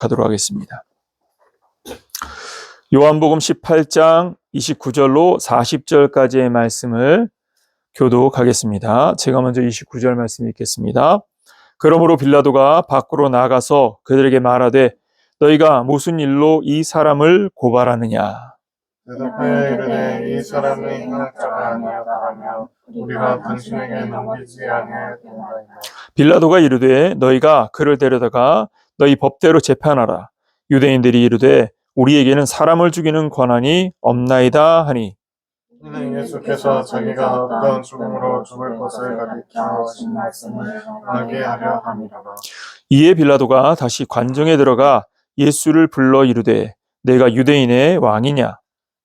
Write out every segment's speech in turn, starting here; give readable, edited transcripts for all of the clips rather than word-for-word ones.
하도록 하겠습니다. 요한복음 18장 29절로 40절까지의 말씀을 교독하겠습니다. 제가 먼저 29절 말씀 읽겠습니다. 그러므로 빌라도가 밖으로 나가서 그들에게 말하되 너희가 무슨 일로 이 사람을 고발하느냐? 대답하여 이르되 이 사람이 행악자가 아니었다라며 우리가 당신에게 넘기지 아니하였나이다. 빌라도가 이르되 너희가 그를 데려다가 너희 법대로 재판하라. 유대인들이 이르되 우리에게는 사람을 죽이는 권한이 없나이다 하니 이는 예수께서 자기가 어떤 죽음으로 죽을 것을 가리켜 하신 말씀을 하게 하려 함이로라. 이에 빌라도가 다시 관정에 들어가 예수를 불러 이르되 내가 유대인의 왕이냐?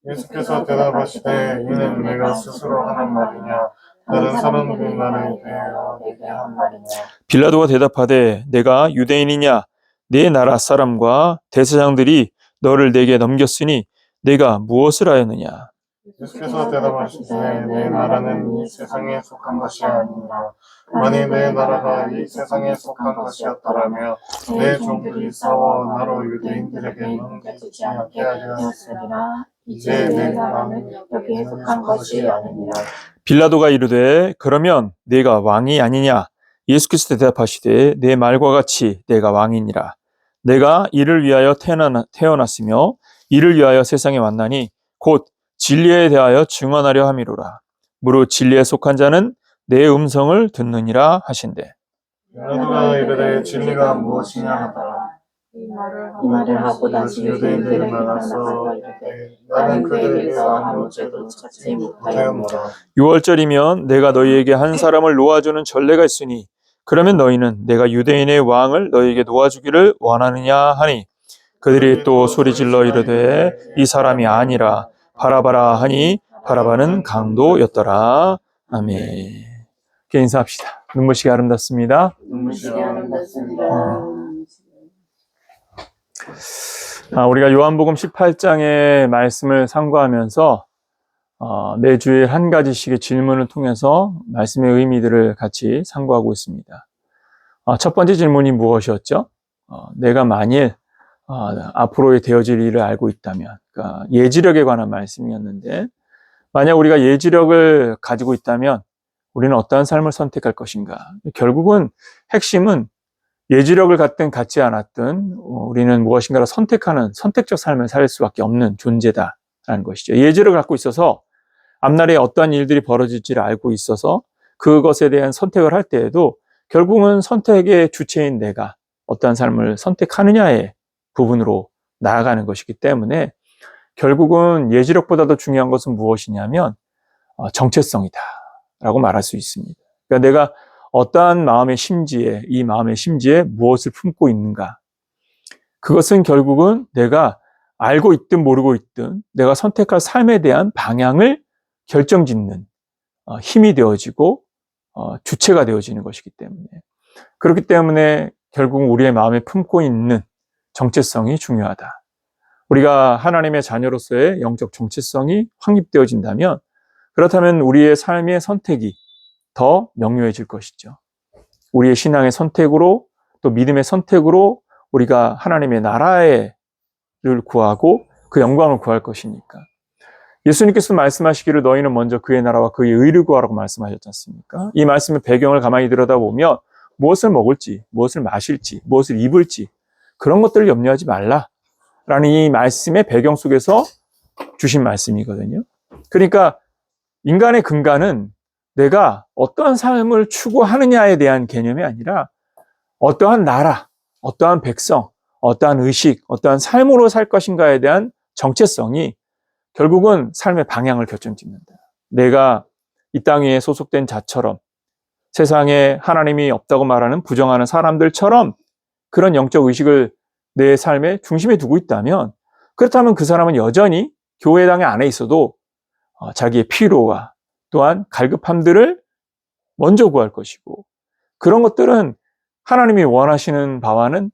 예수께서 대답하시되 이는 내가 스스로 하는 말이냐 다른 사람들이 나를 대하여 내게 한 말이냐. 빌라도가 대답하되 내가 유대인이냐? 내 나라 사람과 대제사장들이 너를 내게 넘겼으니 내가 무엇을 하였느냐? 예수께서 대답하시되 내 나라는 이 세상에 속한 것이 아니라 만일 내 나라가 이 세상에 속한 것이었더라면 내 종들이 싸워 나로 유대인들에게 넘겨지지 않게 하려 했으리라. 이제 내 나라는 여기에 속한 것이 아니니라. 빌라도가 이르되 그러면 내가 왕이 아니냐? 예수께서 대답하시되 내 말과 같이 내가 왕이니라. 내가 이를 위하여 태어났으며 이를 위하여 세상에 왔나니 곧 진리에 대하여 증언하려 함이로라. 무릇 진리에 속한 자는 내 음성을 듣느니라 하신대. 빌라도가 이르되 진리가 무엇이냐 하더라. 이 말을 하고 다시 유대인들에게 나가서 이르되 나는 그들에게서 아무 죄도 찾지 못하였노라. 6월절이면 내가 너희에게 한 사람을 놓아주는 전례가 있으니 그러면 너희는 내가 유대인의 왕을 너희에게 놓아주기를 원하느냐 하니 그들이 또 소리질러 이르되 이 사람이 아니라 바라바라 하니 바라바는 강도였더라. 아멘. 이렇게 인사합시다. 눈부시게 아름답습니다. 눈부시게 아름답습니다. 우리가 요한복음 18장의 말씀을 상고하면서 매주일 한 가지씩의 질문을 통해서 말씀의 의미들을 같이 상고하고 있습니다. 첫 번째 질문이 무엇이었죠? 내가 만일 앞으로의 되어질 일을 알고 있다면, 그러니까 예지력에 관한 말씀이었는데, 만약 우리가 예지력을 가지고 있다면 우리는 어떠한 삶을 선택할 것인가? 결국은 핵심은 예지력을 갖든 갖지 않았든 우리는 무엇인가를 선택하는 선택적 삶을 살 수밖에 없는 존재다라는 것이죠. 예지력을 갖고 있어서 앞날에 어떠한 일들이 벌어질지를 알고 있어서 그것에 대한 선택을 할 때에도 결국은 선택의 주체인 내가 어떠한 삶을 선택하느냐의 부분으로 나아가는 것이기 때문에 결국은 예지력보다도 중요한 것은 무엇이냐면 정체성이다 라고 말할 수 있습니다. 그러니까 내가 어떠한 마음의 심지에, 이 마음의 심지에 무엇을 품고 있는가. 그것은 결국은 내가 알고 있든 모르고 있든 내가 선택할 삶에 대한 방향을 결정짓는 힘이 되어지고 주체가 되어지는 것이기 때문에 그렇기 때문에 결국 우리의 마음에 품고 있는 정체성이 중요하다. 우리가 하나님의 자녀로서의 영적 정체성이 확립되어진다면 그렇다면 우리의 삶의 선택이 더 명료해질 것이죠. 우리의 신앙의 선택으로 또 믿음의 선택으로 우리가 하나님의 나라를 구하고 그 영광을 구할 것이니까. 예수님께서 말씀하시기를 너희는 먼저 그의 나라와 그의 의를 구하라고 말씀하셨지 않습니까? 이 말씀의 배경을 가만히 들여다보면 무엇을 먹을지, 무엇을 마실지, 무엇을 입을지 그런 것들을 염려하지 말라라는 이 말씀의 배경 속에서 주신 말씀이거든요. 그러니까 인간의 근간은 내가 어떠한 삶을 추구하느냐에 대한 개념이 아니라 어떠한 나라, 어떠한 백성, 어떠한 의식, 어떠한 삶으로 살 것인가에 대한 정체성이 결국은 삶의 방향을 결정짓는다. 내가 이 땅 위에 소속된 자처럼 세상에 하나님이 없다고 말하는 부정하는 사람들처럼 그런 영적 의식을 내 삶의 중심에 두고 있다면 그렇다면 그 사람은 여전히 교회당에 안에 있어도 자기의 피로와 또한 갈급함들을 먼저 구할 것이고 그런 것들은 하나님이 원하시는 바와는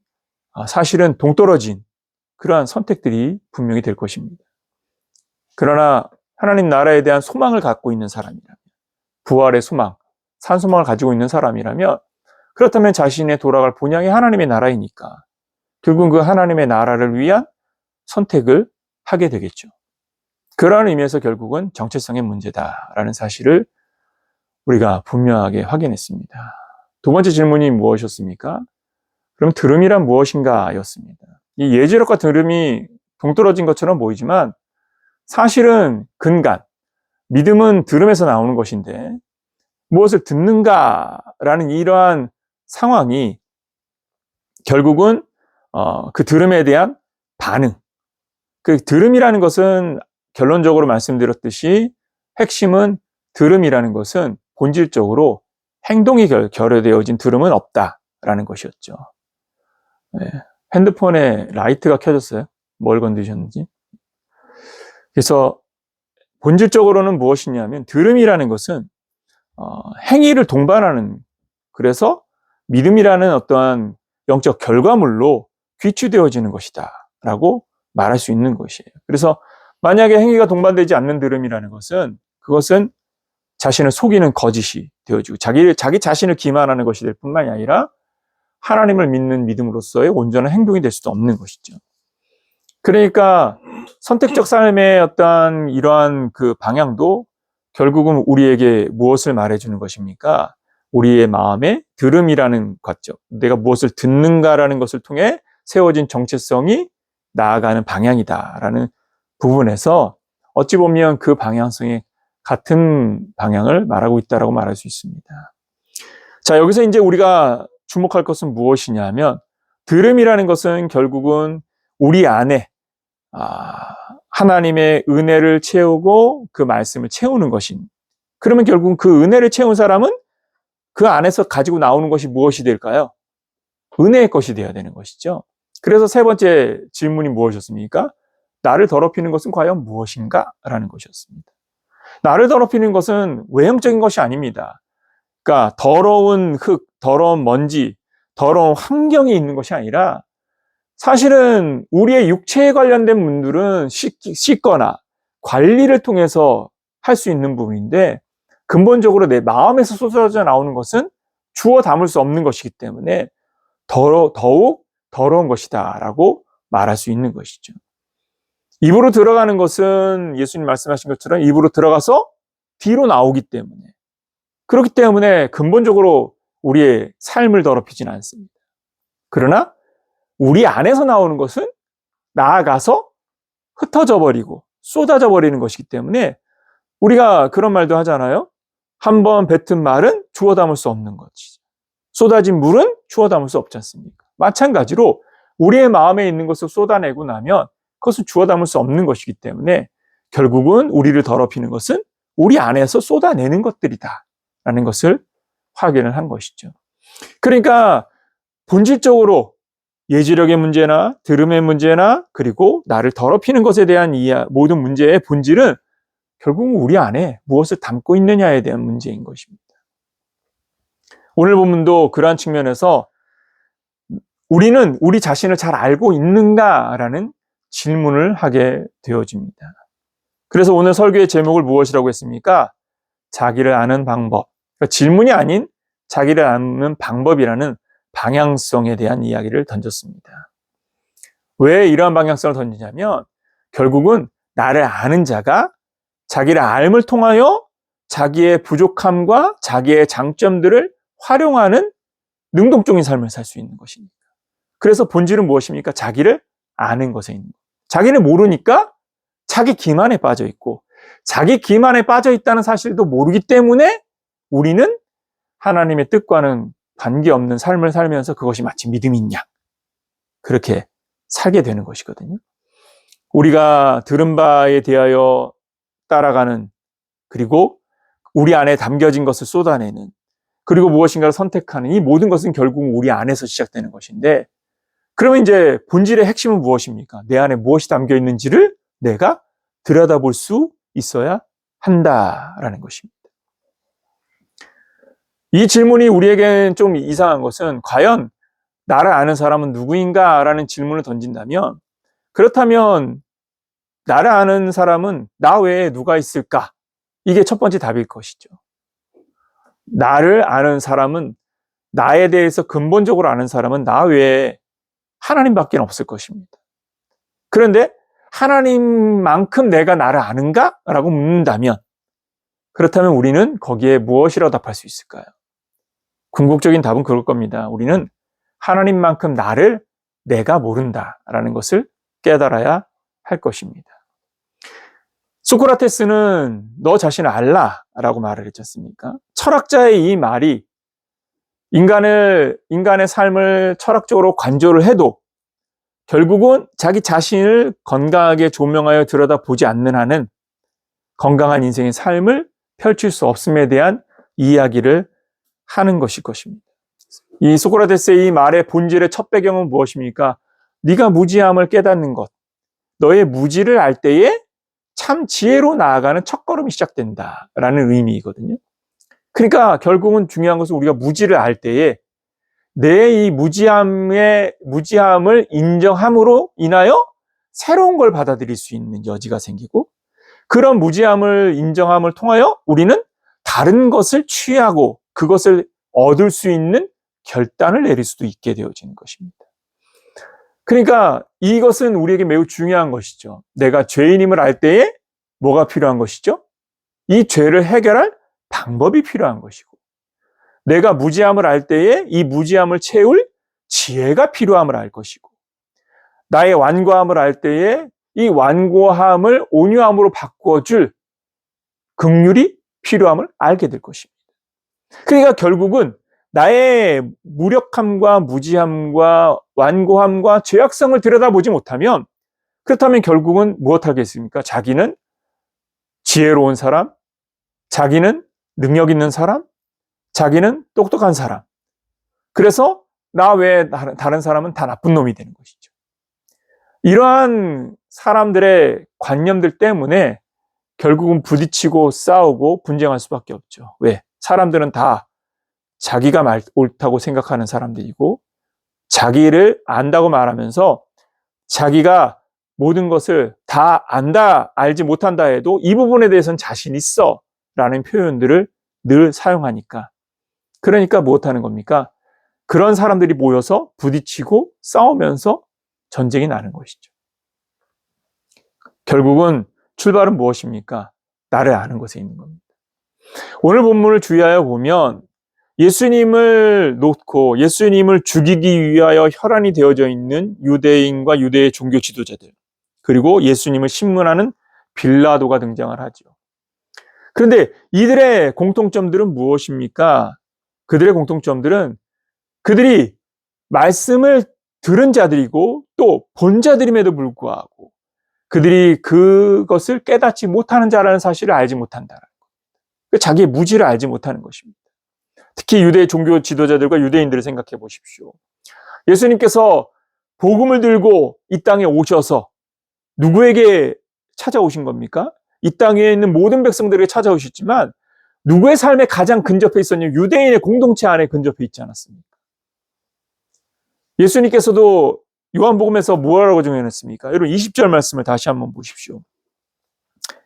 사실은 동떨어진 그러한 선택들이 분명히 될 것입니다. 그러나 하나님 나라에 대한 소망을 갖고 있는 사람이라면 부활의 소망, 산소망을 가지고 있는 사람이라면 그렇다면 자신의 돌아갈 본향이 하나님의 나라이니까 결국은 그 하나님의 나라를 위한 선택을 하게 되겠죠. 그러한 의미에서 결국은 정체성의 문제다라는 사실을 우리가 분명하게 확인했습니다. 두 번째 질문이 무엇이었습니까? 그럼 들음이란 무엇인가 였습니다. 이 예지력과 들음이 동떨어진 것처럼 보이지만 사실은 근간, 믿음은 들음에서 나오는 것인데 무엇을 듣는가라는 이러한 상황이 결국은 그 들음에 대한 반응. 그 들음이라는 것은 결론적으로 말씀드렸듯이 핵심은 들음이라는 것은 본질적으로 행동이 결여되어진 들음은 없다라는 것이었죠. 네. 핸드폰에 라이트가 켜졌어요. 뭘 건드셨는지. 그래서 본질적으로는 무엇이냐면 들음이라는 것은 행위를 동반하는, 그래서 믿음이라는 어떠한 영적 결과물로 귀추되어지는 것이다 라고 말할 수 있는 것이에요. 그래서 만약에 행위가 동반되지 않는 들음이라는 것은 그것은 자신을 속이는 거짓이 되어지고 자기 자신을 기만하는 것이 될 뿐만이 아니라 하나님을 믿는 믿음으로서의 온전한 행동이 될 수도 없는 것이죠. 그러니까 선택적 삶의 어떤 이러한 그 방향도 결국은 우리에게 무엇을 말해주는 것입니까? 우리의 마음에 들음이라는 것죠. 내가 무엇을 듣는가라는 것을 통해 세워진 정체성이 나아가는 방향이다라는 부분에서 어찌 보면 그 방향성이 같은 방향을 말하고 있다라고 말할 수 있습니다. 자, 여기서 이제 우리가 주목할 것은 무엇이냐면 들음이라는 것은 결국은 우리 안에 하나님의 은혜를 채우고 그 말씀을 채우는 것인. 그러면 결국 그 은혜를 채운 사람은 그 안에서 가지고 나오는 것이 무엇이 될까요? 은혜의 것이 되어야 되는 것이죠. 그래서 세 번째 질문이 무엇이었습니까? 나를 더럽히는 것은 과연 무엇인가? 라는 것이었습니다. 나를 더럽히는 것은 외형적인 것이 아닙니다. 그러니까 더러운 흙, 더러운 먼지, 더러운 환경이 있는 것이 아니라 사실은 우리의 육체에 관련된 분들은 씻거나 관리를 통해서 할 수 있는 부분인데 근본적으로 내 마음에서 쏟아져 나오는 것은 주워 담을 수 없는 것이기 때문에 더욱 더러운 것이다 라고 말할 수 있는 것이죠. 입으로 들어가는 것은 예수님 말씀하신 것처럼 입으로 들어가서 뒤로 나오기 때문에, 그렇기 때문에 근본적으로 우리의 삶을 더럽히지는 않습니다. 그러나 우리 안에서 나오는 것은 나아가서 흩어져 버리고 쏟아져 버리는 것이기 때문에 우리가 그런 말도 하잖아요. 한번 뱉은 말은 주워 담을 수 없는 거지. 쏟아진 물은 주워 담을 수 없지 않습니까? 마찬가지로 우리의 마음에 있는 것을 쏟아내고 나면 그것은 주워 담을 수 없는 것이기 때문에 결국은 우리를 더럽히는 것은 우리 안에서 쏟아내는 것들이다 라는 것을 확인을 한 것이죠. 그러니까 본질적으로 예지력의 문제나 들음의 문제나 그리고 나를 더럽히는 것에 대한 모든 문제의 본질은 결국은 우리 안에 무엇을 담고 있느냐에 대한 문제인 것입니다. 오늘 본문도 그러한 측면에서 우리는 우리 자신을 잘 알고 있는가라는 질문을 하게 되어집니다. 그래서 오늘 설교의 제목을 무엇이라고 했습니까? 자기를 아는 방법. 그러니까 질문이 아닌 자기를 아는 방법이라는 방향성에 대한 이야기를 던졌습니다. 왜 이러한 방향성을 던지냐면 결국은 나를 아는 자가 자기를 알을 통하여 자기의 부족함과 자기의 장점들을 활용하는 능동적인 삶을 살 수 있는 것입니다. 그래서 본질은 무엇입니까? 자기를 아는 것에 있는 것. 자기를 모르니까 자기 기만에 빠져 있고 자기 기만에 빠져 있다는 사실도 모르기 때문에 우리는 하나님의 뜻과는 관계없는 삶을 살면서 그것이 마치 믿음인 양 그렇게 살게 되는 것이거든요. 우리가 들은 바에 대하여 따라가는, 그리고 우리 안에 담겨진 것을 쏟아내는, 그리고 무엇인가를 선택하는 이 모든 것은 결국 우리 안에서 시작되는 것인데, 그러면 이제 본질의 핵심은 무엇입니까? 내 안에 무엇이 담겨 있는지를 내가 들여다볼 수 있어야 한다라는 것입니다. 이 질문이 우리에게는 좀 이상한 것은 과연 나를 아는 사람은 누구인가? 라는 질문을 던진다면, 그렇다면 나를 아는 사람은 나 외에 누가 있을까? 이게 첫 번째 답일 것이죠. 나를 아는 사람은, 나에 대해서 근본적으로 아는 사람은 나 외에 하나님밖에 없을 것입니다. 그런데 하나님만큼 내가 나를 아는가? 라고 묻는다면, 그렇다면 우리는 거기에 무엇이라고 답할 수 있을까요? 궁극적인 답은 그럴 겁니다. 우리는 하나님만큼 나를 내가 모른다라는 것을 깨달아야 할 것입니다. 소크라테스는 너 자신을 알라라고 말을 했지 않습니까? 철학자의 이 말이 인간의 삶을 철학적으로 관조를 해도 결국은 자기 자신을 건강하게 조명하여 들여다보지 않는 한은 건강한 인생의 삶을 펼칠 수 없음에 대한 이야기를 하는 것일 것입니다. 이 소크라테스의 이 말의 본질의 첫 배경은 무엇입니까? 네가 무지함을 깨닫는 것, 너의 무지를 알 때에 참 지혜로 나아가는 첫걸음이 시작된다라는 의미이거든요. 그러니까 결국은 중요한 것은 우리가 무지를 알 때에 내 이 무지함을 인정함으로 인하여 새로운 걸 받아들일 수 있는 여지가 생기고, 그런 무지함을 인정함을 통하여 우리는 다른 것을 취하고 그것을 얻을 수 있는 결단을 내릴 수도 있게 되어지는 것입니다. 그러니까 이것은 우리에게 매우 중요한 것이죠. 내가 죄인임을 알 때에 뭐가 필요한 것이죠? 이 죄를 해결할 방법이 필요한 것이고, 내가 무지함을 알 때에 이 무지함을 채울 지혜가 필요함을 알 것이고, 나의 완고함을 알 때에 이 완고함을 온유함으로 바꿔줄 긍휼이 필요함을 알게 될 것입니다. 그러니까 결국은 나의 무력함과 무지함과 완고함과 죄악성을 들여다보지 못하면, 그렇다면 결국은 무엇하겠습니까? 자기는 지혜로운 사람, 자기는 능력 있는 사람, 자기는 똑똑한 사람. 그래서 나 외에 다른 사람은 다 나쁜 놈이 되는 것이죠. 이러한 사람들의 관념들 때문에 결국은 부딪히고 싸우고 분쟁할 수밖에 없죠. 왜? 사람들은 다 자기가 옳다고 생각하는 사람들이고, 자기를 안다고 말하면서 자기가 모든 것을 다 안다, 알지 못한다 해도 이 부분에 대해서는 자신 있어 라는 표현들을 늘 사용하니까, 그러니까 무엇하는 겁니까? 그런 사람들이 모여서 부딪히고 싸우면서 전쟁이 나는 것이죠. 결국은 출발은 무엇입니까? 나를 아는 것에 있는 겁니다. 오늘 본문을 주의하여 보면 예수님을 놓고 예수님을 죽이기 위하여 혈안이 되어져 있는 유대인과 유대의 종교 지도자들, 그리고 예수님을 신문하는 빌라도가 등장을 하죠. 그런데 이들의 공통점들은 무엇입니까? 그들의 공통점들은 그들이 말씀을 들은 자들이고 또 본 자들임에도 불구하고 그들이 그것을 깨닫지 못하는 자라는 사실을 알지 못한다는 거예요. 자기의 무지를 알지 못하는 것입니다. 특히 유대 종교 지도자들과 유대인들을 생각해 보십시오. 예수님께서 복음을 들고 이 땅에 오셔서 누구에게 찾아오신 겁니까? 이 땅에 있는 모든 백성들에게 찾아오셨지만 누구의 삶에 가장 근접해 있었냐면 유대인의 공동체 안에 근접해 있지 않았습니까? 예수님께서도 요한복음에서 뭐라고 정해놨습니까? 여러분 20절 말씀을 다시 한번 보십시오.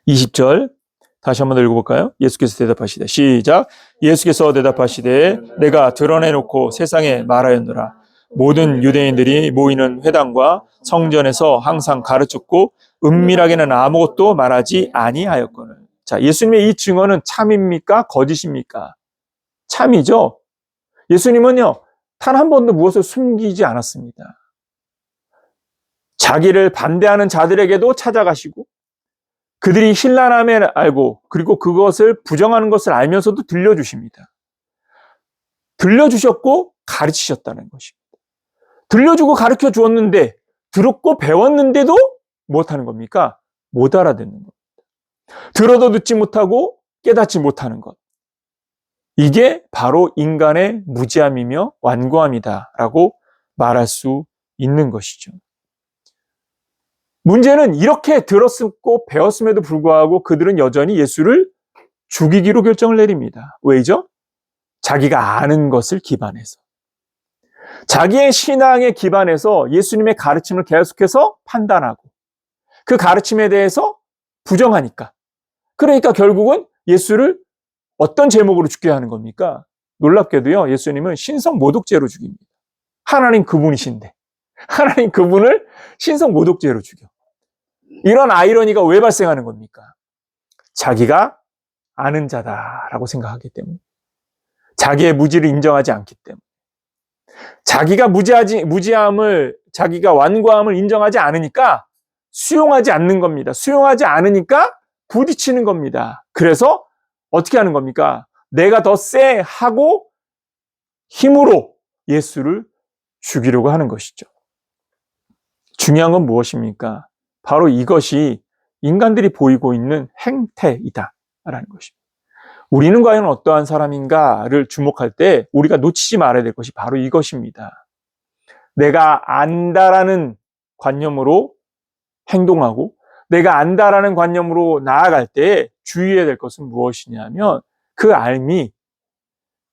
20절 다시 한번 읽어볼까요? 예수께서 대답하시되, 시작. 예수께서 대답하시되 내가 드러내놓고 세상에 말하였노라. 모든 유대인들이 모이는 회당과 성전에서 항상 가르쳤고 은밀하게는 아무것도 말하지 아니하였거늘. 자, 예수님의 이 증언은 참입니까? 거짓입니까? 참이죠. 예수님은요, 단 한 번도 무엇을 숨기지 않았습니다. 자기를 반대하는 자들에게도 찾아가시고 그들이 신랄함을 알고 그리고 그것을 부정하는 것을 알면서도 들려주십니다. 들려주셨고 가르치셨다는 것입니다. 들려주고 가르쳐 주었는데, 들었고 배웠는데도 못하는 겁니까? 못 알아듣는 겁니다. 들어도 듣지 못하고 깨닫지 못하는 것. 이게 바로 인간의 무지함이며 완고함이다라고 말할 수 있는 것이죠. 문제는 이렇게 들었고 배웠음에도 불구하고 그들은 여전히 예수를 죽이기로 결정을 내립니다. 왜죠? 자기가 아는 것을 기반해서. 자기의 신앙에 기반해서 예수님의 가르침을 계속해서 판단하고 그 가르침에 대해서 부정하니까. 그러니까 결국은 예수를 어떤 제목으로 죽게 하는 겁니까? 놀랍게도요, 예수님은 신성 모독죄로 죽입니다. 하나님 그분이신데. 하나님 그분을 신성 모독죄로 죽여. 이런 아이러니가 왜 발생하는 겁니까? 자기가 아는 자다라고 생각하기 때문에. 자기의 무지를 인정하지 않기 때문에. 자기가 무지함을, 자기가 완고함을 인정하지 않으니까 수용하지 않는 겁니다. 수용하지 않으니까 부딪히는 겁니다. 그래서 어떻게 하는 겁니까? 내가 더 세 하고 힘으로 예수를 죽이려고 하는 것이죠. 중요한 건 무엇입니까? 바로 이것이 인간들이 보이고 있는 행태이다라는 것입니다. 우리는 과연 어떠한 사람인가를 주목할 때 우리가 놓치지 말아야 될 것이 바로 이것입니다. 내가 안다라는 관념으로 행동하고 내가 안다라는 관념으로 나아갈 때 주의해야 될 것은 무엇이냐면 그 알미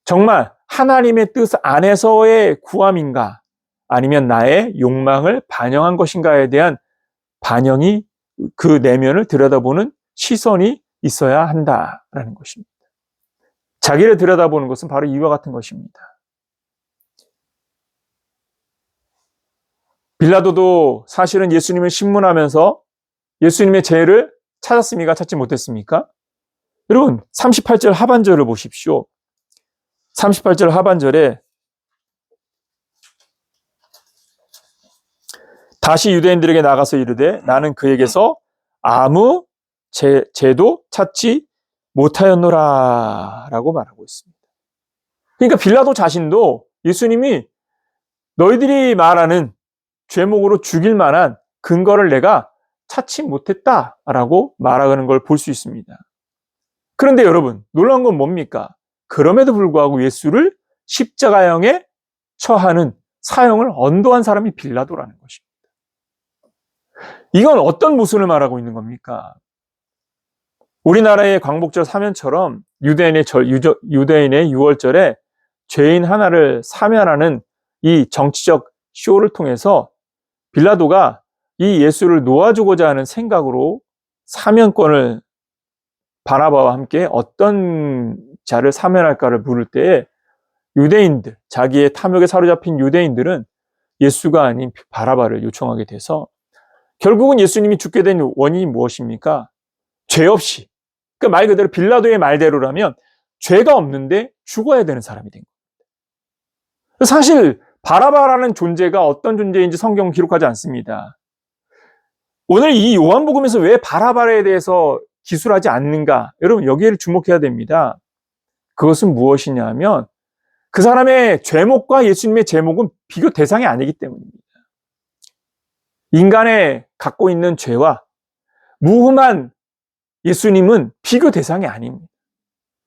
정말 하나님의 뜻 안에서의 구함인가 아니면 나의 욕망을 반영한 것인가에 대한 반영이 그 내면을 들여다보는 시선이 있어야 한다라는 것입니다. 자기를 들여다보는 것은 바로 이와 같은 것입니다. 빌라도도 사실은 예수님을 신문하면서 예수님의 죄를 찾았습니까? 찾지 못했습니까? 여러분 38절 하반절을 보십시오. 38절 하반절에 다시 유대인들에게 나가서 이르되 나는 그에게서 아무 죄도 찾지 못하였노라 라고 말하고 있습니다. 그러니까 빌라도 자신도 예수님이 너희들이 말하는 죄목으로 죽일 만한 근거를 내가 찾지 못했다라고 말하는 걸 볼 수 있습니다. 그런데 여러분 놀라운 건 뭡니까? 그럼에도 불구하고 예수를 십자가형에 처하는 사형을 언도한 사람이 빌라도라는 것입니다. 이건 어떤 모순을 말하고 있는 겁니까? 우리나라의 광복절 사면처럼 유대인의 유월절에 죄인 하나를 사면하는 이 정치적 쇼를 통해서 빌라도가 이 예수를 놓아주고자 하는 생각으로 사면권을 바나바와 함께 어떤 자를 사면할까를 물을 때에 유대인들, 자기의 탐욕에 사로잡힌 유대인들은 예수가 아닌 바나바를 요청하게 돼서 결국은 예수님이 죽게 된 원인이 무엇입니까? 죄 없이. 그러니까 말 그대로 빌라도의 말대로라면 죄가 없는데 죽어야 되는 사람이 된 겁니다. 사실 바나바라는 존재가 어떤 존재인지 성경은 기록하지 않습니다. 오늘 이 요한복음에서 왜 바나바에 대해서 기술하지 않는가? 여러분 여기에 주목해야 됩니다. 그것은 무엇이냐면 그 사람의 죄목과 예수님의 죄목은 비교 대상이 아니기 때문입니다. 인간의 갖고 있는 죄와 무흠한 예수님은 비교 대상이 아닙니다.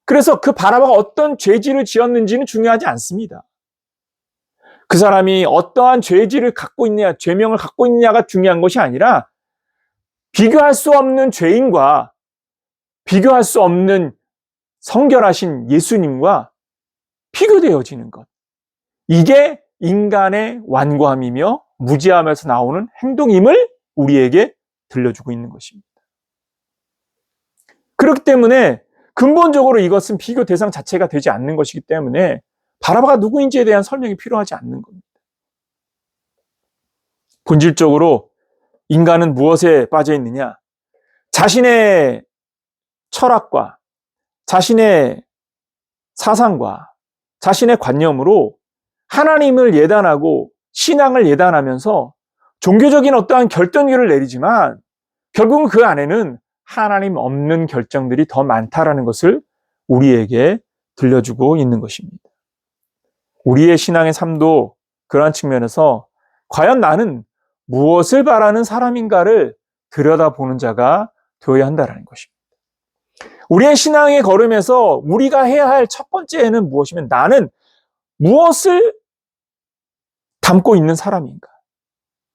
그래서 그 바나바가 어떤 죄질을 지었는지는 중요하지 않습니다. 그 사람이 어떠한 죄질을 갖고 있느냐, 죄명을 갖고 있느냐가 중요한 것이 아니라 비교할 수 없는 죄인과 비교할 수 없는 성결하신 예수님과 비교되어지는 것. 이게 인간의 완고함이며 무지함에서 나오는 행동임을 우리에게 들려주고 있는 것입니다. 그렇기 때문에 근본적으로 이것은 비교 대상 자체가 되지 않는 것이기 때문에 바나바가 누구인지에 대한 설명이 필요하지 않는 겁니다. 본질적으로 인간은 무엇에 빠져 있느냐? 자신의 철학과 자신의 사상과 자신의 관념으로 하나님을 예단하고 신앙을 예단하면서 종교적인 어떠한 결정들을 내리지만 결국은 그 안에는 하나님 없는 결정들이 더 많다라는 것을 우리에게 들려주고 있는 것입니다. 우리의 신앙의 삶도 그러한 측면에서 과연 나는 무엇을 바라는 사람인가를 들여다보는 자가 되어야 한다는 것입니다. 우리의 신앙의 걸음에서 우리가 해야 할 첫 번째는 무엇이면 나는 무엇을 담고 있는 사람인가?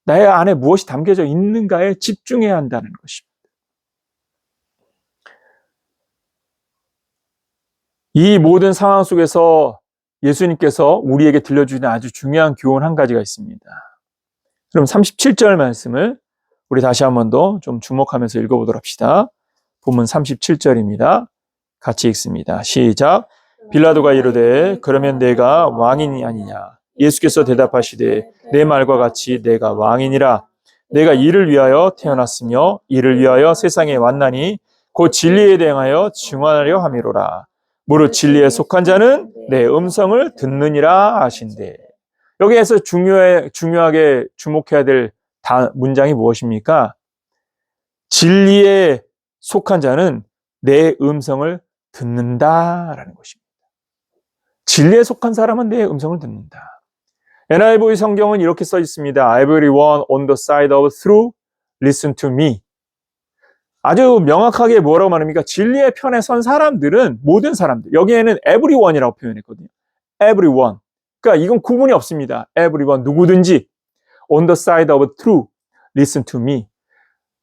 나의 안에 무엇이 담겨져 있는가에 집중해야 한다는 것입니다. 이 모든 상황 속에서 예수님께서 우리에게 들려주는 아주 중요한 교훈 한 가지가 있습니다. 그럼 37절 말씀을 우리 다시 한 번 더 좀 주목하면서 읽어보도록 합시다. 본문 37절입니다. 같이 읽습니다. 시작. 빌라도가 이르되 그러면 내가 왕이 아니냐? 예수께서 대답하시되 내 말과 같이 내가 왕이니라. 내가 이를 위하여 태어났으며 이를 위하여 세상에 왔나니 곧 진리에 대하여 증언하려 함이로라. 무릇 진리에 속한 자는 내 음성을 듣느니라 하신대. 여기에서 중요하게 주목해야 될 문장이 무엇입니까? 진리에 속한 자는 내 음성을 듣는다라는 것입니다. 진리에 속한 사람은 내 음성을 듣는다. NIV 성경은 이렇게 써 있습니다. Everyone on the side of truth, listen to me. 아주 명확하게 뭐라고 말합니까? 진리의 편에 선 사람들은 모든 사람들. 여기에는 everyone이라고 표현했거든요. everyone. 그러니까 이건 구분이 없습니다. everyone, 누구든지 on the side of truth, listen to me.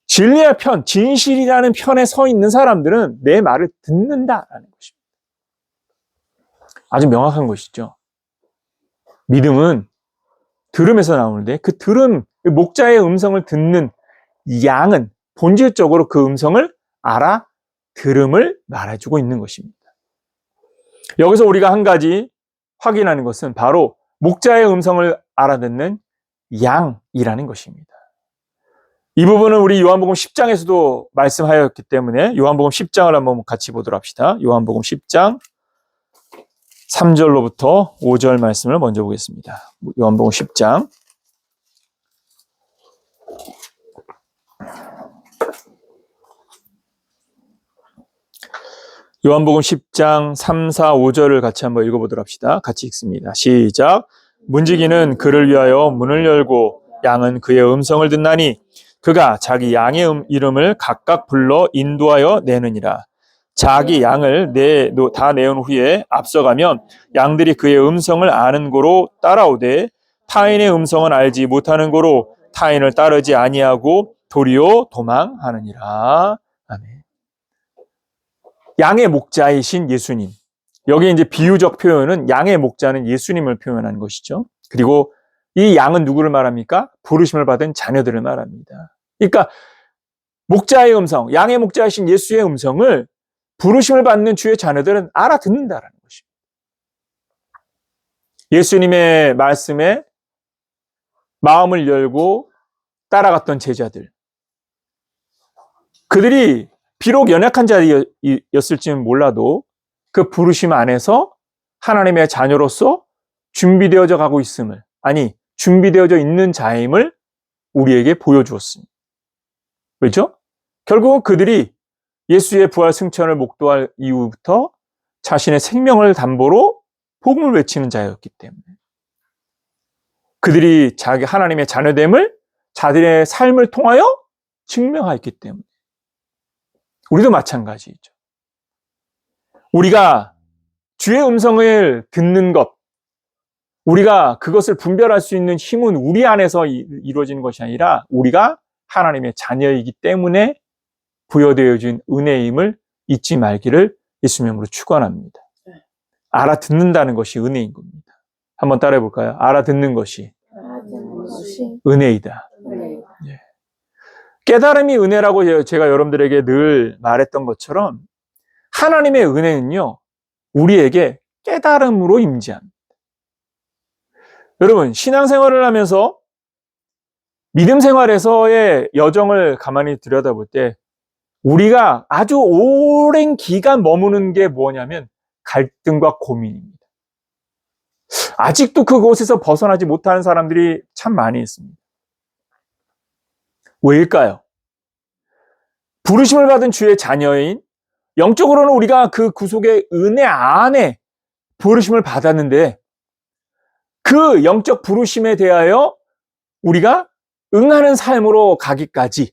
진리의 편, 진실이라는 편에 서 있는 사람들은 내 말을 듣는다라는 것입니다. 아주 명확한 것이죠. 믿음은 들음에서 나오는데 그 들음, 목자의 음성을 듣는 양은 본질적으로 그 음성을 알아 들음을 말해주고 있는 것입니다. 여기서 우리가 한 가지 확인하는 것은 바로 목자의 음성을 알아듣는 양이라는 것입니다. 이 부분은 우리 요한복음 10장에서도 말씀하였기 때문에 요한복음 10장을 한번 같이 보도록 합시다. 요한복음 10장 3절로부터 5절 말씀을 먼저 보겠습니다. 요한복음 10장 요한복음 10장 3, 4, 5절을 같이 한번 읽어보도록 합시다. 같이 읽습니다. 시작. 문지기는 그를 위하여 문을 열고 양은 그의 음성을 듣나니 그가 자기 양의 이름을 각각 불러 인도하여 내느니라. 자기 양을 다 내온 후에 앞서가면 양들이 그의 음성을 아는 고로 따라오되 타인의 음성은 알지 못하는 고로 타인을 따르지 아니하고 도리어 도망하느니라. 아멘. 양의 목자이신 예수님. 여기 이제 비유적 표현은 양의 목자는 예수님을 표현한 것이죠. 그리고 이 양은 누구를 말합니까? 부르심을 받은 자녀들을 말합니다. 그러니까 목자의 음성, 양의 목자이신 예수의 음성을 부르심을 받는 주의 자녀들은 알아듣는다라는 것입니다. 예수님의 말씀에 마음을 열고 따라갔던 제자들. 그들이 비록 연약한 자였을지는 몰라도 그 부르심 안에서 하나님의 자녀로서 준비되어져 가고 있음을, 준비되어져 있는 자임을 우리에게 보여주었습니다. 그렇죠? 결국은 그들이 예수의 부활 승천을 목도할 이후부터 자신의 생명을 담보로 복음을 외치는 자였기 때문에 그들이 자기 하나님의 자녀됨을 자들의 삶을 통하여 증명하였기 때문에 우리도 마찬가지죠. 우리가 주의 음성을 듣는 것, 우리가 그것을 분별할 수 있는 힘은 우리 안에서 이루어지는 것이 아니라 우리가 하나님의 자녀이기 때문에 부여되어진 은혜임을 잊지 말기를 예수님의 이름으로 축원합니다. 알아듣는다는 것이 은혜인 겁니다. 한번 따라해 볼까요? 알아듣는 것이 은혜이다. 예. 깨달음이 은혜라고 제가 여러분들에게 늘 말했던 것처럼 하나님의 은혜는요, 우리에게 깨달음으로 임재합니다. 여러분, 신앙생활을 하면서 믿음 생활에서의 여정을 가만히 들여다볼 때 우리가 아주 오랜 기간 머무는 게 뭐냐면 갈등과 고민입니다. 아직도 그곳에서 벗어나지 못하는 사람들이 참 많이 있습니다. 왜일까요? 부르심을 받은 주의 자녀인, 영적으로는 우리가 그 구속의 은혜 안에 부르심을 받았는데 그 영적 부르심에 대하여 우리가 응하는 삶으로 가기까지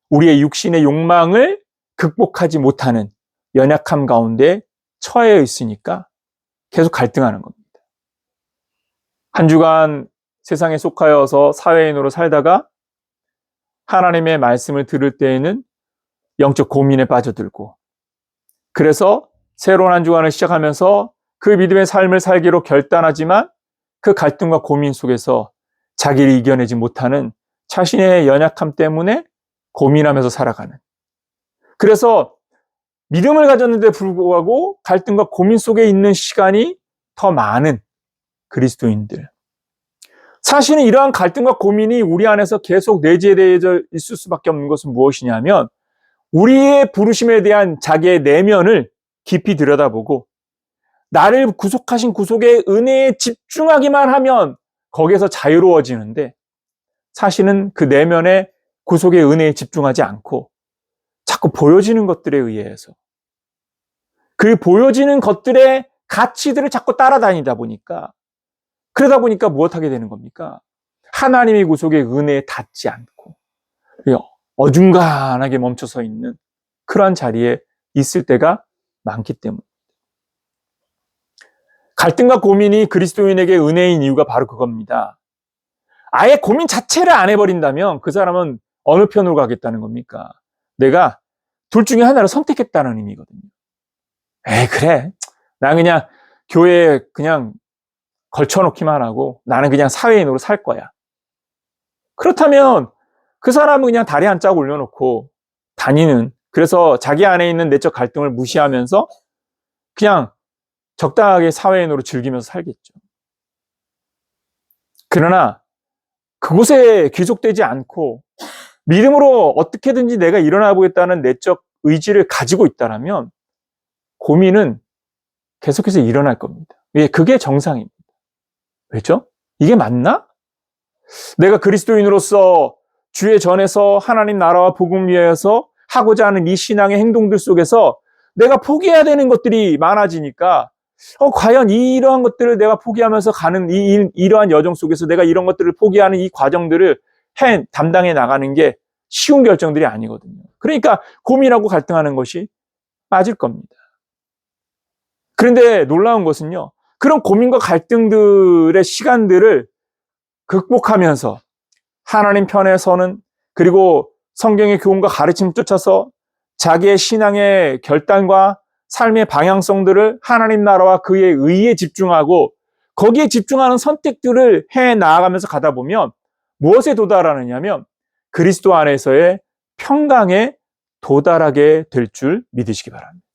우리의 육신의 욕망을 극복하지 못하는 연약함 가운데 처해 있으니까 계속 갈등하는 겁니다. 한 주간 세상에 속하여서 사회인으로 살다가 하나님의 말씀을 들을 때에는 영적 고민에 빠져들고, 그래서 새로운 한 주간을 시작하면서 그 믿음의 삶을 살기로 결단하지만 그 갈등과 고민 속에서 자기를 이겨내지 못하는 자신의 연약함 때문에 고민하면서 살아가는, 그래서 믿음을 가졌는데 불구하고 갈등과 고민 속에 있는 시간이 더 많은 그리스도인들, 사실은 이러한 갈등과 고민이 우리 안에서 계속 내재되어 있을 수밖에 없는 것은 무엇이냐면 우리의 부르심에 대한 자기의 내면을 깊이 들여다보고 나를 구속하신 구속의 은혜에 집중하기만 하면 거기에서 자유로워지는데 사실은 그 내면의 구속의 은혜에 집중하지 않고 자꾸 보여지는 것들에 의해서 그 보여지는 것들의 가치들을 자꾸 따라다니다 보니까 그러다 보니까 무엇하게 되는 겁니까? 하나님의 구속의 은혜에 닿지 않고 어중간하게 멈춰서 있는 그러한 자리에 있을 때가 많기 때문입니다. 갈등과 고민이 그리스도인에게 은혜인 이유가 바로 그겁니다. 아예 고민 자체를 안 해버린다면 그 사람은 어느 편으로 가겠다는 겁니까? 내가 둘 중에 하나를 선택했다는 의미거든요. 그래. 난 그냥 교회에 그냥 걸쳐놓기만 하고 나는 그냥 사회인으로 살 거야. 그렇다면 그 사람은 그냥 다리 한 짝 올려놓고 다니는, 그래서 자기 안에 있는 내적 갈등을 무시하면서 그냥 적당하게 사회인으로 즐기면서 살겠죠. 그러나 그곳에 귀속되지 않고 믿음으로 어떻게든지 내가 일어나 보겠다는 내적 의지를 가지고 있다면 고민은 계속해서 일어날 겁니다. 그게 정상입니다. 왜죠? 이게 맞나? 내가 그리스도인으로서 주의 전에서 하나님 나라와 복음 위하여서 하고자 하는 이 신앙의 행동들 속에서 내가 포기해야 되는 것들이 많아지니까 과연 이러한 것들을 내가 포기하면서 가는 이러한 여정 속에서 내가 이런 것들을 포기하는 이 과정들을 담당해 나가는 게 쉬운 결정들이 아니거든요. 그러니까 고민하고 갈등하는 것이 맞을 겁니다. 그런데 놀라운 것은요, 그런 고민과 갈등들의 시간들을 극복하면서 하나님 편에 서는, 그리고 성경의 교훈과 가르침 쫓아서 자기의 신앙의 결단과 삶의 방향성들을 하나님 나라와 그의 의에 집중하고 거기에 집중하는 선택들을 해 나아가면서 가다 보면 무엇에 도달하느냐면 그리스도 안에서의 평강에 도달하게 될 줄 믿으시기 바랍니다.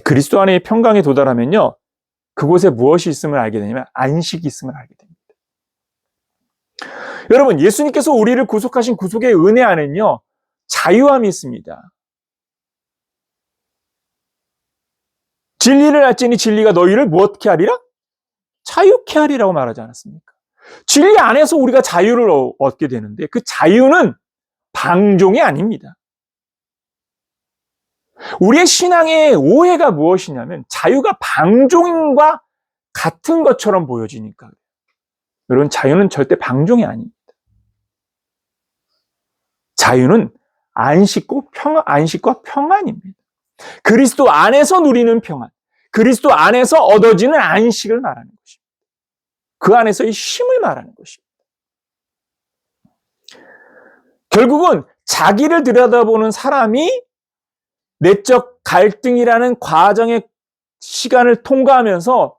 그리스도 안의 평강에 도달하면요, 그곳에 무엇이 있음을 알게 되냐면 안식이 있음을 알게 됩니다. 여러분, 예수님께서 우리를 구속하신 구속의 은혜 안에는요, 자유함이 있습니다. 진리를 알지니 진리가 너희를 무엇게 하리라? 자유케 하리라고 말하지 않았습니까? 진리 안에서 우리가 자유를 얻게 되는데 그 자유는 방종이 아닙니다. 우리의 신앙의 오해가 무엇이냐면 자유가 방종과 같은 것처럼 보여지니까. 여러분, 자유는 절대 방종이 아닙니다. 자유는 안식과 평안입니다. 그리스도 안에서 누리는 평안, 그리스도 안에서 얻어지는 안식을 말하는 것입니다. 그 안에서의 쉼을 말하는 것입니다. 결국은 자기를 들여다보는 사람이 내적 갈등이라는 과정의 시간을 통과하면서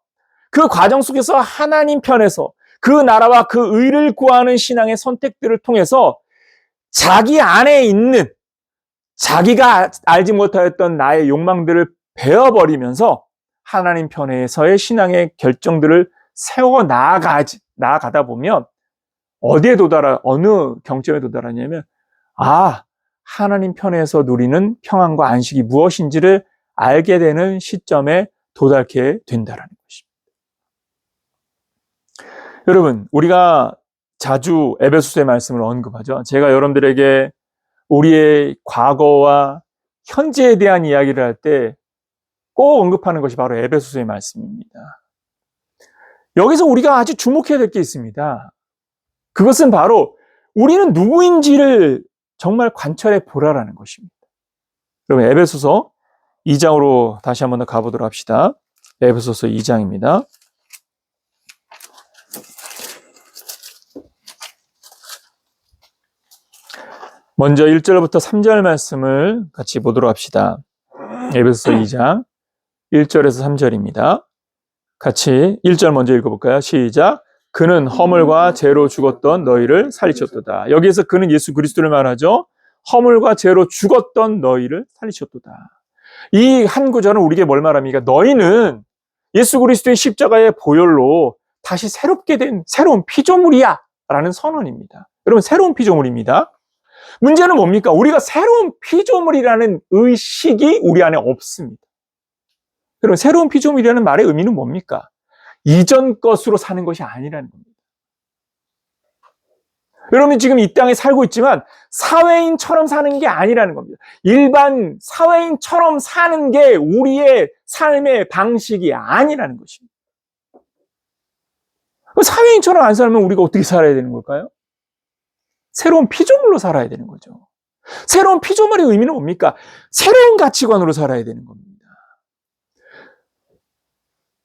그 과정 속에서 하나님 편에서 그 나라와 그 의를 구하는 신앙의 선택들을 통해서 자기 안에 있는 자기가 알지 못하였던 나의 욕망들을 베어버리면서 하나님 편에서의 신앙의 결정들을 세워 나아가다 보면 어느 경점에 도달하냐면 하나님 편에서 누리는 평안과 안식이 무엇인지를 알게 되는 시점에 도달게 된다는 것입니다. 여러분, 우리가 자주 에베소서의 말씀을 언급하죠. 제가 여러분들에게 우리의 과거와 현재에 대한 이야기를 할 때 꼭 언급하는 것이 바로 에베소서의 말씀입니다. 여기서 우리가 아주 주목해야 될 게 있습니다. 그것은 바로 우리는 누구인지를 정말 관찰해 보라라는 것입니다. 여러분, 에베소서 2장으로 다시 한번 더 가보도록 합시다. 에베소서 2장입니다. 먼저 1절부터 3절 말씀을 같이 보도록 합시다. 에베소서 2장 1절에서 3절입니다. 같이 1절 먼저 읽어볼까요? 시작. 그는 허물과 죄로 죽었던 너희를 살리셨도다. 여기에서 그는 예수 그리스도를 말하죠. 허물과 죄로 죽었던 너희를 살리셨도다. 이 한 구절은 우리에게 뭘 말합니까? 너희는 예수 그리스도의 십자가의 보혈로 다시 새롭게 된 새로운 피조물이야 라는 선언입니다. 여러분, 새로운 피조물입니다. 문제는 뭡니까? 우리가 새로운 피조물이라는 의식이 우리 안에 없습니다. 여러분, 새로운 피조물이라는 말의 의미는 뭡니까? 이전 것으로 사는 것이 아니라는 겁니다. 여러분, 지금 이 땅에 살고 있지만 사회인처럼 사는 게 아니라는 겁니다. 일반 사회인처럼 사는 게 우리의 삶의 방식이 아니라는 것입니다. 사회인처럼 안 살면 우리가 어떻게 살아야 되는 걸까요? 새로운 피조물로 살아야 되는 거죠. 새로운 피조물의 의미는 뭡니까? 새로운 가치관으로 살아야 되는 겁니다.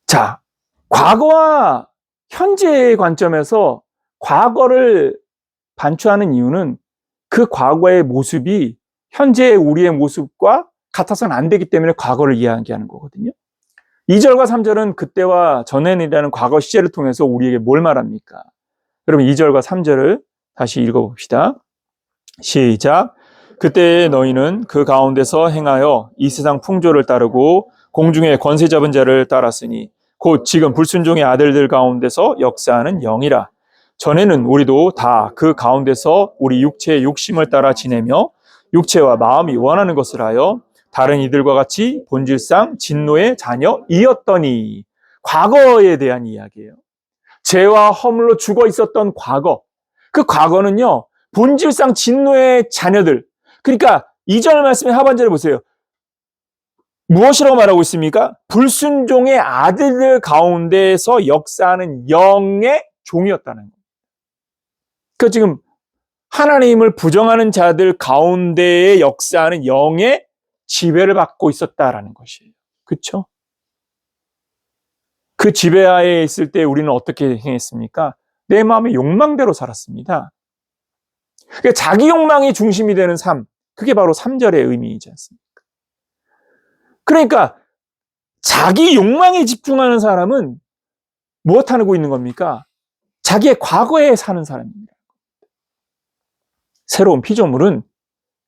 자, 과거와 현재의 관점에서 과거를 반추하는 이유는 그 과거의 모습이 현재의 우리의 모습과 같아서는 안 되기 때문에 과거를 이야기하는 거거든요. 2절과 3절은 그때와 전에는이라는 과거 시제를 통해서 우리에게 뭘 말합니까? 여러분, 2절과 3절을 다시 읽어봅시다. 시작. 그때 너희는 그 가운데서 행하여 이 세상 풍조를 따르고 공중의 권세 잡은 자를 따랐으니 곧 지금 불순종의 아들들 가운데서 역사하는 영이라. 전에는 우리도 다 그 가운데서 우리 육체의 욕심을 따라 지내며 육체와 마음이 원하는 것을 하여 다른 이들과 같이 본질상 진노의 자녀이었더니. 과거에 대한 이야기예요. 죄와 허물로 죽어 있었던 과거. 그 과거는요, 본질상 진노의 자녀들. 그러니까 2절 말씀의 하반절을 보세요. 무엇이라고 말하고 있습니까? 불순종의 아들들 가운데서 역사하는 영의 종이었다는 거예요. 그러니까 지금 하나님을 부정하는 자들 가운데에 역사하는 영의 지배를 받고 있었다라는 것이에요. 그렇죠? 그 지배하에 있을 때 우리는 어떻게 행했습니까? 내 마음의 욕망대로 살았습니다. 그러니까 자기 욕망이 중심이 되는 삶, 그게 바로 3절의 의미이지 않습니까? 그러니까 자기 욕망에 집중하는 사람은 무엇하고 있는 겁니까? 자기의 과거에 사는 사람입니다. 새로운 피조물은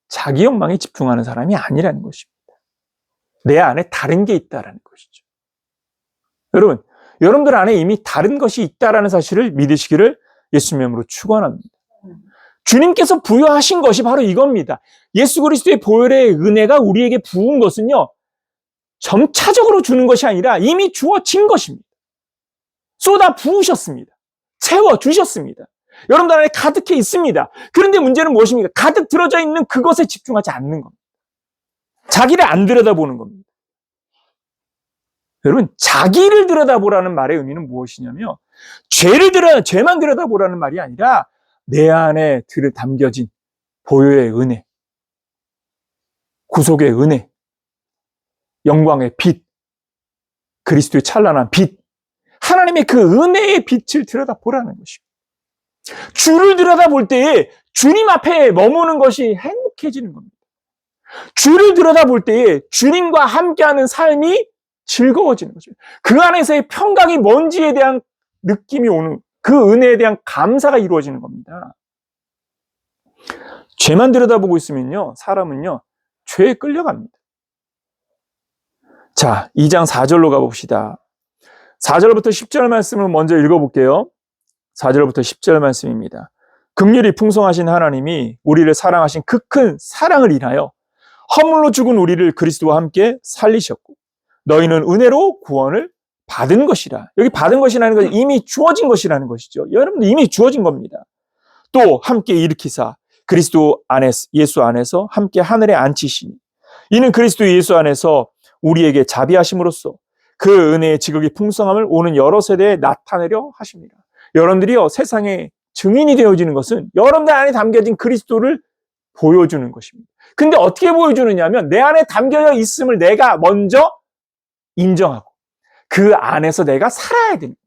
자기 욕망에 집중하는 사람이 아니라는 것입니다. 내 안에 다른 게 있다는 것이죠. 여러분, 여러분들 안에 이미 다른 것이 있다는 사실을 믿으시기를 예수님 이름으로 축원합니다. 주님께서 부여하신 것이 바로 이겁니다. 예수 그리스도의 보혈의 은혜가 우리에게 부은 것은요, 점차적으로 주는 것이 아니라 이미 주어진 것입니다. 쏟아 부으셨습니다. 채워주셨습니다. 여러분들 안에 가득해 있습니다. 그런데 문제는 무엇입니까? 가득 들어져 있는 그것에 집중하지 않는 겁니다. 자기를 안 들여다보는 겁니다. 여러분, 자기를 들여다보라는 말의 의미는 무엇이냐면 죄만 들여다보라는 말이 아니라 내 안에 담겨진 보혈의 은혜, 구속의 은혜, 영광의 빛, 그리스도의 찬란한 빛, 하나님의 그 은혜의 빛을 들여다보라는 것입니다. 주를 들여다볼 때에 주님 앞에 머무는 것이 행복해지는 겁니다. 주를 들여다볼 때에 주님과 함께하는 삶이 즐거워지는 것입니다. 그 안에서의 평강이 뭔지에 대한 느낌이 오는, 그 은혜에 대한 감사가 이루어지는 겁니다. 죄만 들여다보고 있으면요, 사람은요, 죄에 끌려갑니다. 자, 2장 4절로 가봅시다. 4절부터 10절 말씀을 먼저 읽어볼게요. 4절부터 10절 말씀입니다. 긍휼이 풍성하신 하나님이 우리를 사랑하신 그 큰 사랑을 인하여 허물로 죽은 우리를 그리스도와 함께 살리셨고 너희는 은혜로 구원을 받은 것이라. 여기 받은 것이라는 것은 이미 주어진 것이라는 것이죠. 여러분들 이미 주어진 겁니다. 또 함께 일으키사 그리스도 안에서, 예수 안에서 함께 하늘에 앉히시니 이는 그리스도 예수 안에서 우리에게 자비하심으로써 그 은혜의 지극히 풍성함을 오는 여러 세대에 나타내려 하십니다. 여러분들이요, 세상에 증인이 되어지는 것은 여러분들 안에 담겨진 그리스도를 보여주는 것입니다. 근데 어떻게 보여주느냐 하면 내 안에 담겨져 있음을 내가 먼저 인정하고 그 안에서 내가 살아야 됩니다.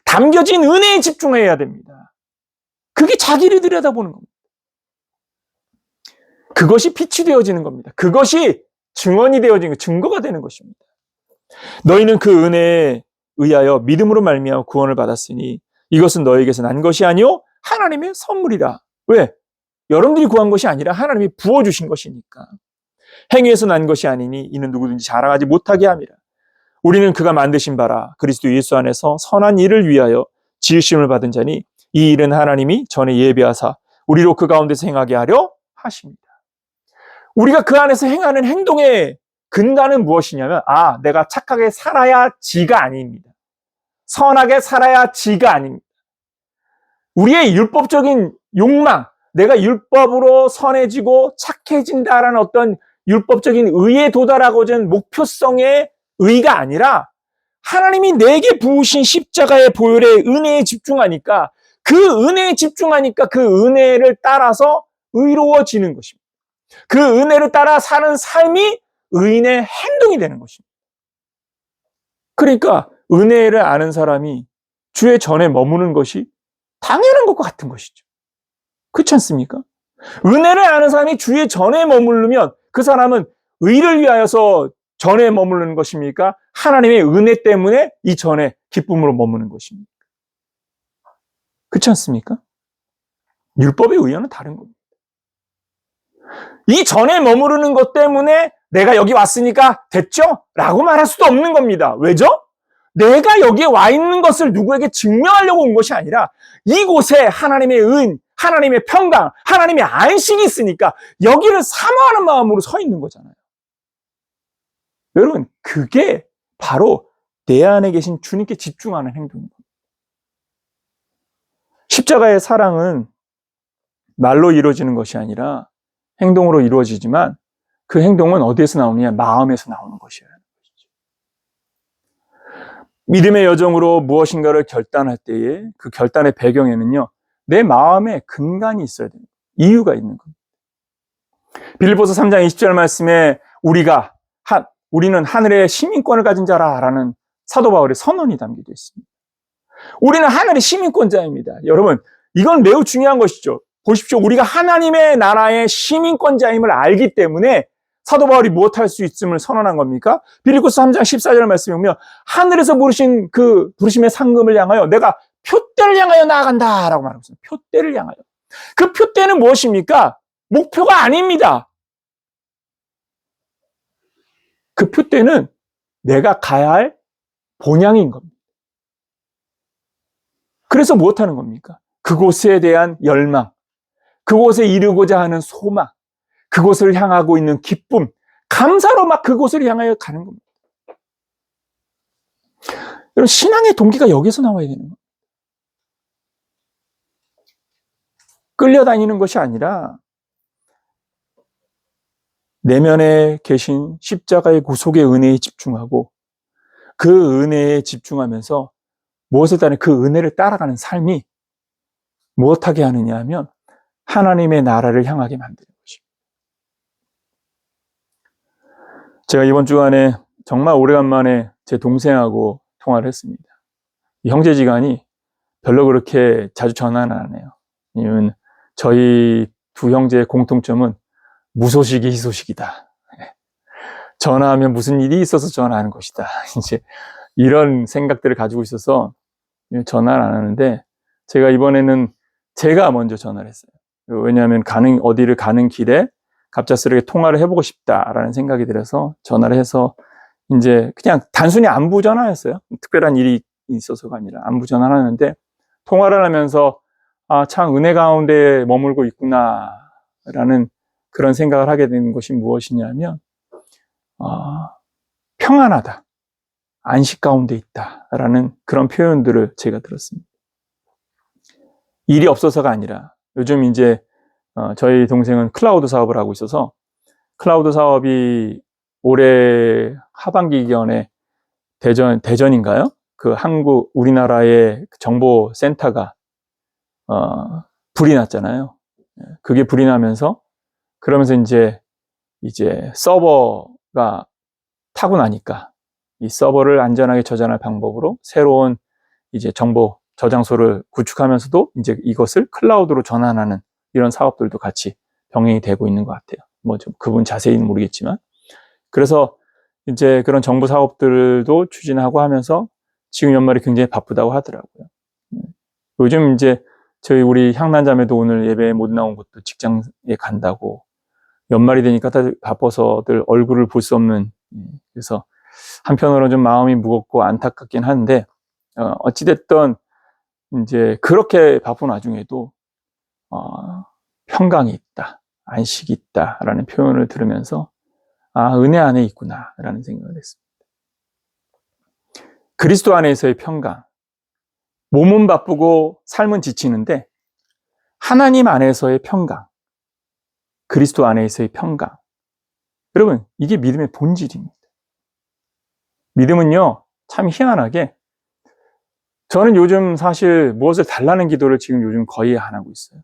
담겨진 은혜에 집중해야 됩니다. 그게 자기를 들여다보는 겁니다. 그것이 빛이 되어지는 겁니다. 그것이 증언이 되어지는, 증거가 되는 것입니다. 너희는 그 은혜에 의하여 믿음으로 말미암아 구원을 받았으니 이것은 너희에게서 난 것이 아니요 하나님의 선물이라. 왜? 여러분들이 구한 것이 아니라 하나님이 부어주신 것이니까. 행위에서 난 것이 아니니 이는 누구든지 자랑하지 못하게 함이라. 우리는 그가 만드신 바라 그리스도 예수 안에서 선한 일을 위하여 지으심을 받은 자니 이 일은 하나님이 전에 예비하사 우리로 그 가운데서 행하게 하려 하십니다. 우리가 그 안에서 행하는 행동의 근간은 무엇이냐면 내가 착하게 살아야 지가 아닙니다. 선하게 살아야 지가 아닙니다. 우리의 율법적인 욕망, 내가 율법으로 선해지고 착해진다라는 어떤 율법적인 의에 도달하고자 하는 목표성의 의가 아니라 하나님이 내게 부으신 십자가의 보혈의 은혜에 집중하니까 그 은혜에 집중하니까 그 은혜를 따라서 의로워지는 것입니다. 그 은혜를 따라 사는 삶이 의인의 행동이 되는 것입니다. 그러니까 은혜를 아는 사람이 주의 전에 머무는 것이 당연한 것과 같은 것이죠. 그렇지 않습니까? 은혜를 아는 사람이 주의 전에 머무르면 그 사람은 의를 위하여서 전에 머무르는 것입니까? 하나님의 은혜 때문에 이 전에 기쁨으로 머무는 것입니까? 그렇지 않습니까? 율법의 의여는 다른 겁니다. 이 전에 머무르는 것 때문에 내가 여기 왔으니까 됐죠? 라고 말할 수도 없는 겁니다. 왜죠? 내가 여기에 와 있는 것을 누구에게 증명하려고 온 것이 아니라 이곳에 하나님의 은, 하나님의 평강, 하나님의 안식이 있으니까 여기를 사모하는 마음으로 서 있는 거잖아요. 여러분, 그게 바로 내 안에 계신 주님께 집중하는 행동입니다. 십자가의 사랑은 말로 이루어지는 것이 아니라 행동으로 이루어지지만 그 행동은 어디에서 나오느냐? 마음에서 나오는 것이에요. 믿음의 여정으로 무엇인가를 결단할 때에 그 결단의 배경에는요, 내 마음에 근간이 있어야 됩니다. 이유가 있는 겁니다. 빌립보서 3장 20절 말씀에 우리는 하늘의 시민권을 가진 자라라는 사도 바울의 선언이 담겨져 있습니다. 우리는 하늘의 시민권자입니다. 여러분, 이건 매우 중요한 것이죠. 보십시오. 우리가 하나님의 나라의 시민권자임을 알기 때문에 사도 바울이 무엇할 수 있음을 선언한 겁니까? 빌립보서 3장 14절 말씀에 보면 하늘에서 부르신 그 부르심의 상급을 향하여 내가 표대를 향하여 나아간다라고 말하고 있습니다. 표대를 향하여. 그 표대는 무엇입니까? 목표가 아닙니다. 그 표대는 내가 가야 할 본향인 겁니다. 그래서 무엇하는 겁니까? 그곳에 대한 열망, 그곳에 이르고자 하는 소망, 그곳을 향하고 있는 기쁨, 감사로 막 그곳을 향하여 가는 겁니다. 여러분, 신앙의 동기가 여기서 나와야 되는 겁니다. 끌려다니는 것이 아니라 내면에 계신 십자가의 구속의 은혜에 집중하고 그 은혜에 집중하면서 무엇에 따른 그 은혜를 따라가는 삶이 무엇하게 하느냐 하면 하나님의 나라를 향하게 만드는 것입니다. 제가 이번 주간에 정말 오래간만에 제 동생하고 통화를 했습니다. 형제지간이 별로 그렇게 자주 전화는 안 해요. 왜냐면 저희 두 형제의 공통점은 무소식이 희소식이다. 전화하면 무슨 일이 있어서 전화하는 것이다. 이제 이런 생각들을 가지고 있어서 전화를 안 하는데 제가 이번에는 제가 먼저 전화를 했어요. 왜냐하면 어디를 가는 길에 갑작스럽게 통화를 해보고 싶다라는 생각이 들어서 전화를 해서 이제 그냥 단순히 안부 전화였어요. 특별한 일이 있어서가 아니라 안부 전화를 하는데 통화를 하면서 참 은혜 가운데 머물고 있구나라는 그런 생각을 하게 된 것이 무엇이냐면 평안하다, 안식 가운데 있다라는 그런 표현들을 제가 들었습니다. 일이 없어서가 아니라 요즘 이제 저희 동생은 클라우드 사업을 하고 있어서 클라우드 사업이 올해 하반기경에 대전인가요? 그 우리나라의 정보센터가 불이 났잖아요. 그게 불이 나면서 그러면서 이제 서버가 타고 나니까 이 서버를 안전하게 저장할 방법으로 새로운 이제 정보 저장소를 구축하면서도 이제 이것을 클라우드로 전환하는 이런 사업들도 같이 병행이 되고 있는 것 같아요. 뭐 좀 그분 자세히는 모르겠지만. 그래서 이제 그런 정부 사업들도 추진하고 하면서 지금 연말이 굉장히 바쁘다고 하더라고요. 요즘 이제 우리 향난자매도 오늘 예배에 못 나온 것도 직장에 간다고 연말이 되니까 다들 바빠서들 얼굴을 볼 수 없는, 그래서 한편으로는 좀 마음이 무겁고 안타깝긴 한데, 어찌됐든, 이제, 그렇게 바쁜 와중에도, 평강이 있다, 안식이 있다라는 표현을 들으면서, 아, 은혜 안에 있구나라는 생각을 했습니다. 그리스도 안에서의 평강. 몸은 바쁘고 삶은 지치는데, 하나님 안에서의 평강. 그리스도 안에서의 평강. 여러분, 이게 믿음의 본질입니다. 믿음은요, 참 희한하게, 저는 요즘 사실 무엇을 달라는 기도를 지금 요즘 거의 안 하고 있어요.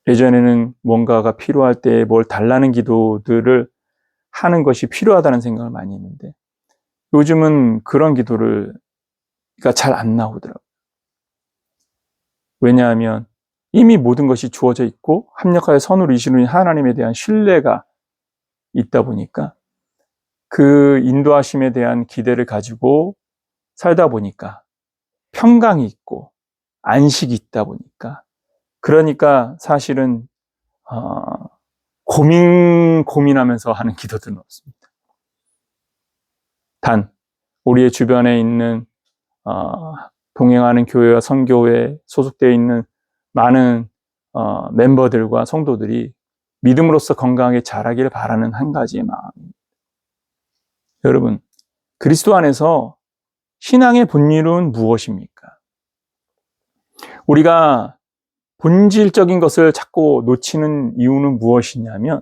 예전에는 뭔가가 필요할 때 뭘 달라는 기도들을 하는 것이 필요하다는 생각을 많이 했는데, 요즘은 그런 기도를 잘 안 나오더라고요. 왜냐하면 이미 모든 것이 주어져 있고 합력하여 선으로 이루신 하나님에 대한 신뢰가 있다 보니까 그 인도하심에 대한 기대를 가지고 살다 보니까 평강이 있고 안식이 있다 보니까 그러니까 사실은 고민하면서 하는 기도들은 없습니다. 단 우리의 주변에 있는 동행하는 교회와 선교회에 소속되어 있는 많은 멤버들과 성도들이 믿음으로써 건강하게 자라기를 바라는 한 가지의 마음입니다. 여러분, 그리스도 안에서 신앙의 본질은 무엇입니까? 우리가 본질적인 것을 자꾸 놓치는 이유는 무엇이냐면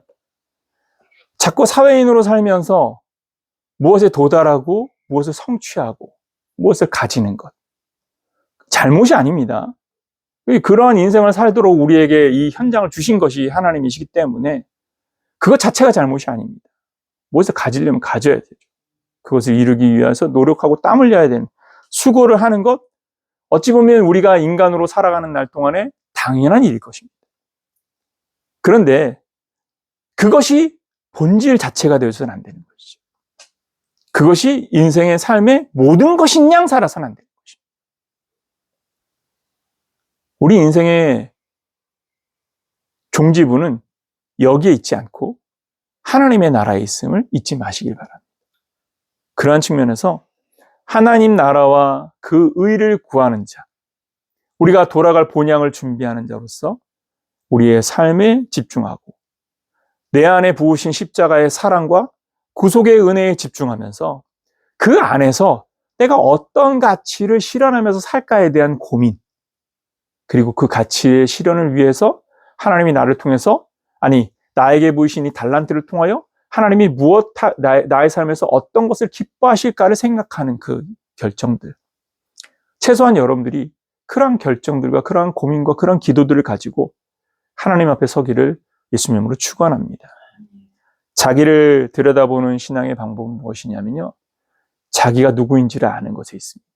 자꾸 사회인으로 살면서 무엇에 도달하고 무엇을 성취하고 무엇을 가지는 것. 잘못이 아닙니다. 그러한 인생을 살도록 우리에게 이 현장을 주신 것이 하나님이시기 때문에 그것 자체가 잘못이 아닙니다. 무엇을 가지려면 가져야 되죠. 그것을 이루기 위해서 노력하고 땀 흘려야 되는 수고를 하는 것, 어찌 보면 우리가 인간으로 살아가는 날 동안에 당연한 일일 것입니다. 그런데 그것이 본질 자체가 되어서는 안 되는 것이죠. 그것이 인생의 삶의 모든 것인 양 살아서는 안 되는 것입니다. 우리 인생의 종지부는 여기에 있지 않고 하나님의 나라에 있음을 잊지 마시길 바랍니다. 그러한 측면에서 하나님 나라와 그 의를 구하는 자, 우리가 돌아갈 본향을 준비하는 자로서 우리의 삶에 집중하고 내 안에 부으신 십자가의 사랑과 구속의 은혜에 집중하면서 그 안에서 내가 어떤 가치를 실현하면서 살까에 대한 고민, 그리고 그 가치의 실현을 위해서 하나님이 나를 통해서, 나에게 부으신 이 달란트를 통하여 하나님이 나의 삶에서 어떤 것을 기뻐하실까를 생각하는 그 결정들. 최소한 여러분들이 그러한 결정들과 그러한 고민과 그러한 기도들을 가지고 하나님 앞에 서기를 예수님 이름으로 축원합니다. 자기를 들여다보는 신앙의 방법은 무엇이냐면요, 자기가 누구인지를 아는 것에 있습니다.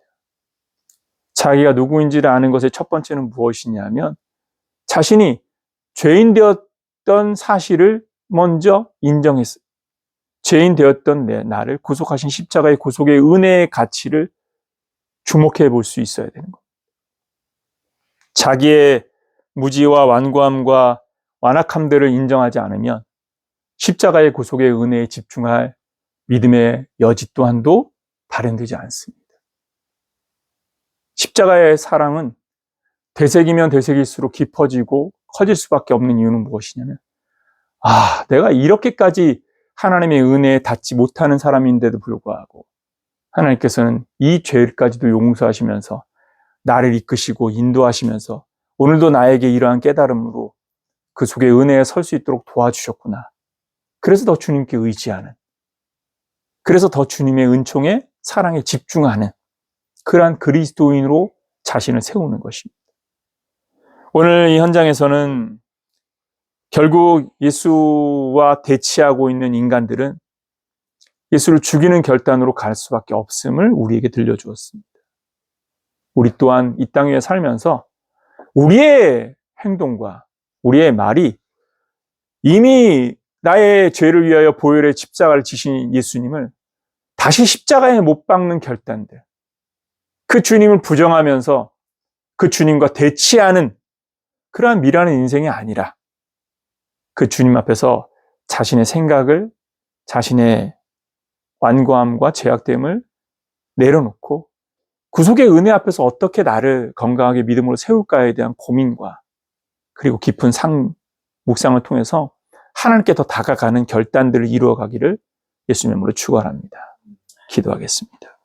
자기가 누구인지를 아는 것의 첫 번째는 무엇이냐면 자신이 죄인 되었던 사실을 먼저 인정했어요. 죄인 되었던 나를 구속하신 십자가의 구속의 은혜의 가치를 주목해 볼 수 있어야 되는 겁니다. 자기의 무지와 완고함과 완악함들을 인정하지 않으면 십자가의 구속의 은혜에 집중할 믿음의 여지 또한도 발현되지 않습니다. 십자가의 사랑은 되새기면 되새길수록 깊어지고 커질 수밖에 없는 이유는 무엇이냐면 내가 이렇게까지 하나님의 은혜에 닿지 못하는 사람인데도 불구하고 하나님께서는 이 죄까지도 용서하시면서 나를 이끄시고 인도하시면서 오늘도 나에게 이러한 깨달음으로 그 속에 은혜에 설 수 있도록 도와주셨구나. 그래서 더 주님께 의지하는, 그래서 더 주님의 은총에 사랑에 집중하는 그러한 그리스도인으로 자신을 세우는 것입니다. 오늘 이 현장에서는 결국 예수와 대치하고 있는 인간들은 예수를 죽이는 결단으로 갈 수밖에 없음을 우리에게 들려주었습니다. 우리 또한 이 땅 위에 살면서 우리의 행동과 우리의 말이 이미 나의 죄를 위하여 보혈의 십자가를 지신 예수님을 다시 십자가에 못 박는 결단들, 그 주님을 부정하면서 그 주님과 대치하는 그러한 미련한 인생이 아니라 그 주님 앞에서 자신의 생각을 자신의 완고함과 죄악됨을 내려놓고 구속의 은혜 앞에서 어떻게 나를 건강하게 믿음으로 세울까에 대한 고민과 그리고 깊은 묵상을 통해서 하나님께 더 다가가는 결단들을 이루어가기를 예수님으로 축원합니다. 기도하겠습니다.